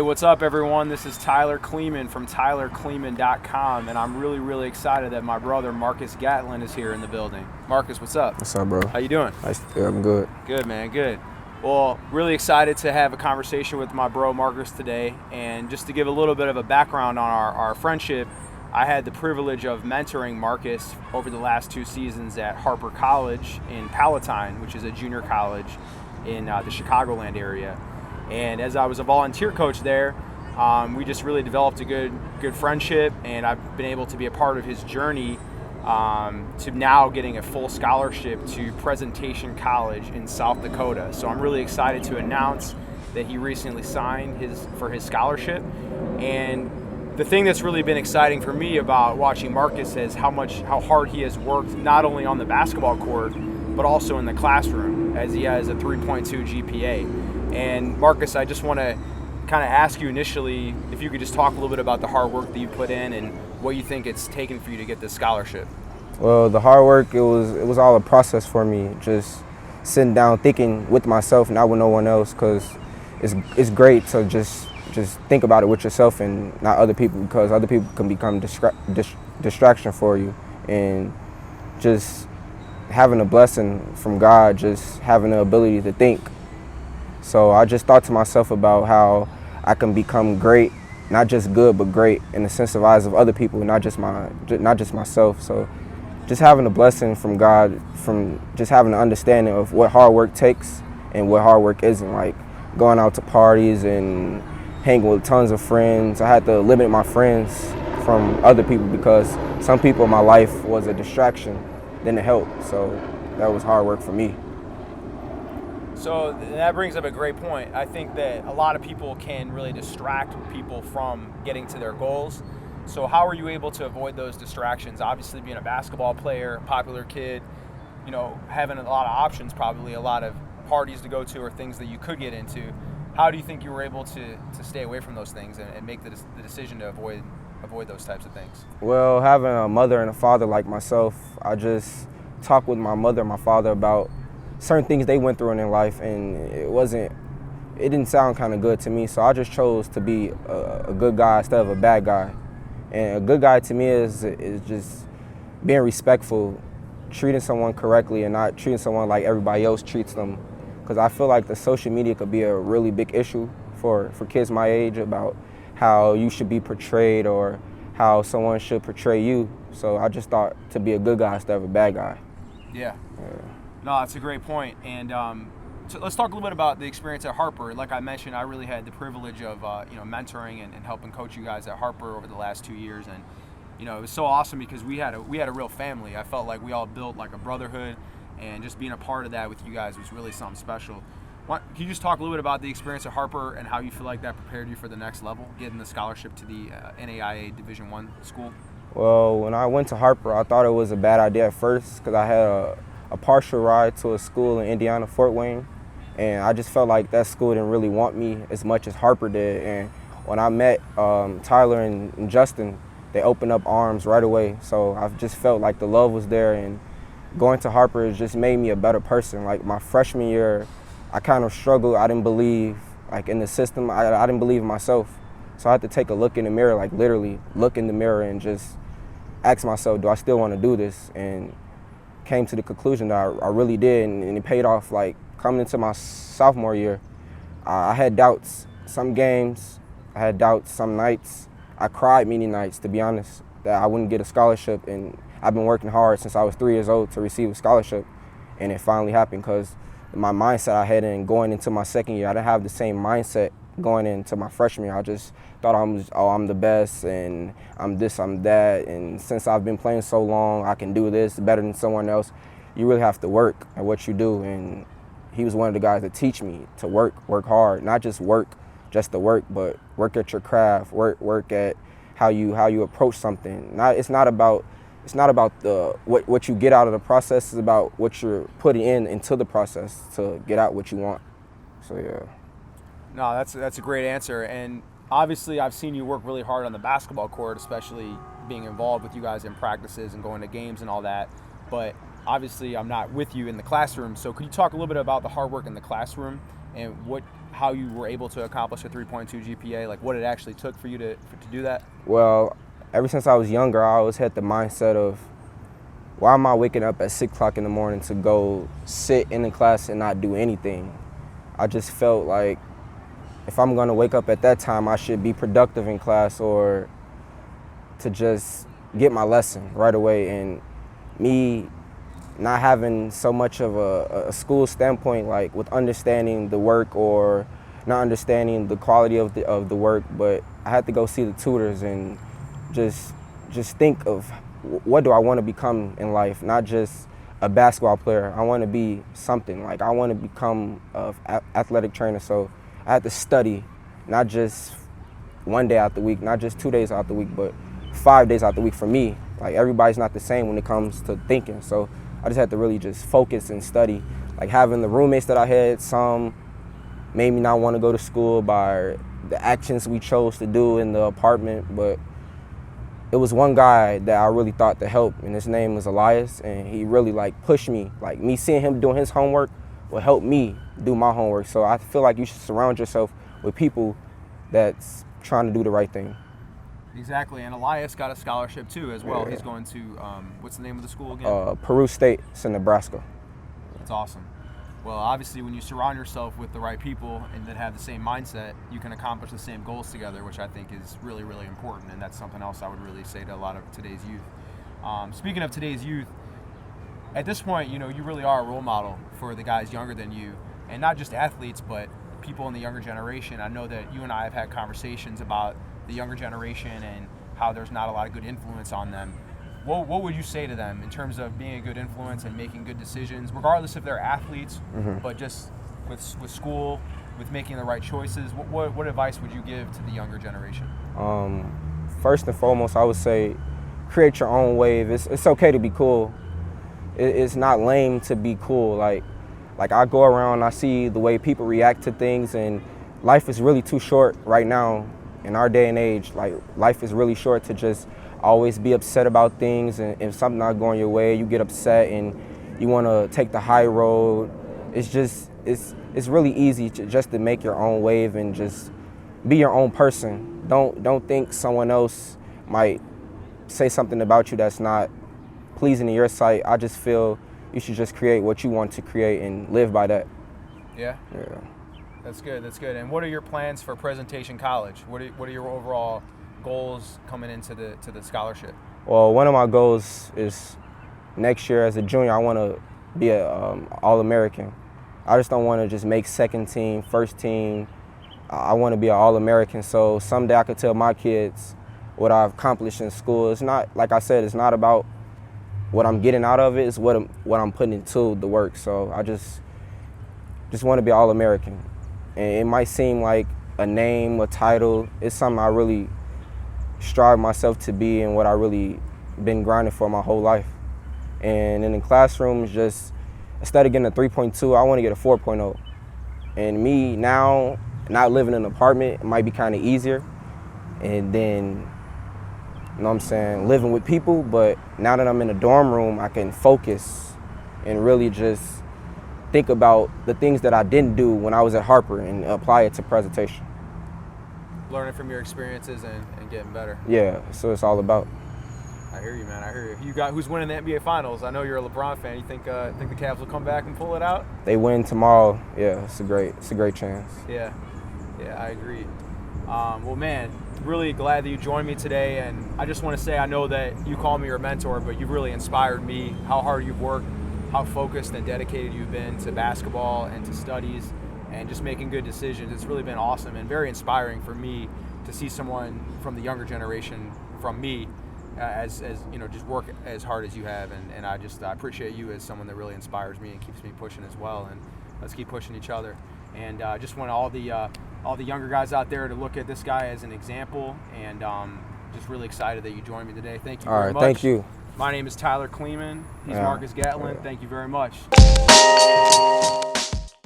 Hey, what's up, everyone? This is Tyler Kleeman from TylerKleeman.com, and I'm really, really excited that my brother Marcus Gatlin is here in the building. Marcus, what's up? What's up, bro? How you doing? I'm good. Good, man. Good. Well, really excited to have a conversation with my bro Marcus today, and just to give a little bit of a background on our friendship, I had the privilege of mentoring Marcus over the last 2 seasons at Harper College in Palatine, which is a junior college in the Chicagoland area. And as I was a volunteer coach there, we just really developed a good friendship, and I've been able to be a part of his journey to now getting a full scholarship to Presentation College in South Dakota. So I'm really excited to announce that he recently signed for his scholarship. And the thing that's really been exciting for me about watching Marcus is how hard he has worked, not only on the basketball court, but also in the classroom, as he has a 3.2 GPA. And Marcus, I just want to kind of ask you initially if you could just talk a little bit about the hard work that you put in and what you think it's taken for you to get this scholarship. Well, the hard work, it was all a process for me, just sitting down thinking with myself, not with no one else, because it's great to just think about it with yourself and not other people, because other people can become distraction for you. And just having a blessing from God, just having the ability to think. So I just thought to myself about how I can become great, not just good, but great in the sense of eyes of other people, not just myself. So just having a blessing from God, from just having an understanding of what hard work takes and what hard work isn't, like going out to parties and hanging with tons of friends. I had to limit my friends from other people because some people in my life was a distraction than a help. So that was hard work for me. So that brings up a great point. I think that a lot of people can really distract people from getting to their goals. So how are you able to avoid those distractions? Obviously, being a basketball player, popular kid, having a lot of options, probably a lot of parties to go to or things that you could get into. How do you think you were able to stay away from those things and make the decision to avoid those types of things? Well, having a mother and a father like myself, I just talked with my mother and my father about certain things they went through in their life, and it didn't sound kind of good to me. So I just chose to be a good guy instead of a bad guy. And a good guy to me is just being respectful, treating someone correctly, and not treating someone like everybody else treats them. Because I feel like the social media could be a really big issue for kids my age about how you should be portrayed or how someone should portray you. So I just thought to be a good guy instead of a bad guy. Yeah. No, that's a great point. And so let's talk a little bit about the experience at Harper. Like I mentioned, I really had the privilege of mentoring and helping coach you guys at Harper over the last 2 years. And it was so awesome because we had a real family. I felt like we all built like a brotherhood, and just being a part of that with you guys was really something special. Can you just talk a little bit about the experience at Harper and how you feel like that prepared you for the next level, getting the scholarship to the NAIA Division I school? Well, when I went to Harper, I thought it was a bad idea at first because I had a partial ride to a school in Indiana, Fort Wayne, and I just felt like that school didn't really want me as much as Harper did. And when I met Tyler and Justin, they opened up arms right away. So I just felt like the love was there, and going to Harper just made me a better person. Like my freshman year, I kind of struggled. I didn't believe in the system. I didn't believe in myself. So I had to take a look in the mirror, like literally look in the mirror and just ask myself, do I still want to do this? And came to the conclusion that I really did, and it paid off. Like coming into my sophomore year, I had doubts. Some games, I had doubts. Some nights, I cried many nights, to be honest, that I wouldn't get a scholarship. And I've been working hard since I was 3 years old to receive a scholarship, and it finally happened because my mindset I had in going into my second year, I didn't have the same mindset going into my freshman year. I just thought I'm the best and I'm this, I'm that, and since I've been playing so long, I can do this better than someone else. You really have to work at what you do, and he was one of the guys that teach me to work hard, not just to work, but work at your craft, work at how you approach something. It's not about what you get out of the process. It's about what you're putting into the process to get out what you want. So yeah. No, that's a great answer. And obviously I've seen you work really hard on the basketball court, especially being involved with you guys in practices and going to games and all that. But obviously I'm not with you in the classroom, so could you talk a little bit about the hard work in the classroom and how you were able to accomplish a 3.2 GPA, like what it actually took for you to do that? Well, ever since I was younger, I always had the mindset of, why am I waking up at 6 o'clock in the morning to go sit in the class and not do anything? I just felt like if I'm gonna wake up at that time, I should be productive in class or to just get my lesson right away. And me not having so much of a school standpoint, like with understanding the work or not understanding the quality of the work, but I had to go see the tutors and just think of what do I want to become in life, not just a basketball player. I want to be something. Like I want to become an athletic trainer. So I had to study, not just one day out the week, not just 2 days out the week, but 5 days out the week for me. Like everybody's not the same when it comes to thinking. So I just had to really just focus and study. Like having the roommates that I had, some made me not want to go to school by the actions we chose to do in the apartment, but it was one guy that I really thought to help, and his name was Elias, and he really like pushed me. Like me seeing him doing his homework will help me do my homework. So I feel like you should surround yourself with people that's trying to do the right thing. Exactly, and Elias got a scholarship too as well. Yeah. He's going to, what's the name of the school again? Peru State, it's in Nebraska. That's awesome. Well, obviously, when you surround yourself with the right people and that have the same mindset, you can accomplish the same goals together, which I think is really, really important. And that's something else I would really say to a lot of today's youth. Speaking of today's youth, at this point, you really are a role model for the guys younger than you, and not just athletes, but people in the younger generation. I know that you and I have had conversations about the younger generation and how there's not a lot of good influence on them. What would you say to them in terms of being a good influence and making good decisions, regardless if they're athletes, but just with school, with making the right choices? What advice would you give to the younger generation? First and foremost, I would say create your own wave. It's okay to be cool. It's not lame to be cool. Like I go around, I see the way people react to things, and life is really too short right now in our day and age. Like life is really short to just always be upset about things, and if something not going your way, you get upset and you want to take the high road. It's really easy to make your own wave and just be your own person. Don't think someone else might say something about you that's not pleasing in your sight. I just feel you should just create what you want to create and live by that. Yeah. That's good. And what are your plans for Presentation College? What are your overall goals coming into the scholarship? Well, one of my goals is next year as a junior, I want to be a All-American. I just don't want to just make second team, first team. I want to be an All-American, so someday I could tell my kids what I've accomplished in school. It's not, like I said, it's not about what I'm getting out of it, it's what I'm putting into the work. So I just want to be All-American. And it might seem like a name, a title. It's something I really strive myself to be and what I really been grinding for my whole life. And in the classroom, just instead of getting a 3.2, I want to get a 4.0. And me now, not living in an apartment, it might be kind of easier. And then, you know what I'm saying, living with people, but now that I'm in a dorm room, I can focus and really just think about the things that I didn't do when I was at Harper and apply it to presentation. Learning from your experiences and getting better. Yeah, so it's all about. I hear you, man. I hear you. Who's winning the NBA Finals? I know you're a LeBron fan. You think the Cavs will come back and pull it out? They win tomorrow. Yeah, it's a great chance. Yeah, I agree. Well, man, really glad that you joined me today. And I just want to say, I know that you call me your mentor, but you've really inspired me. How hard you've worked, how focused and dedicated you've been to basketball and to studies, and just making good decisions. It's really been awesome and very inspiring for me to see someone from the younger generation, from me, as just work as hard as you have. And I appreciate you as someone that really inspires me and keeps me pushing as well. And let's keep pushing each other. And I just want all the younger guys out there to look at this guy as an example. And just really excited that you joined me today. Thank you very much. Thank you. My name is Tyler Kleeman. He's Marcus Gatlin. Thank you very much.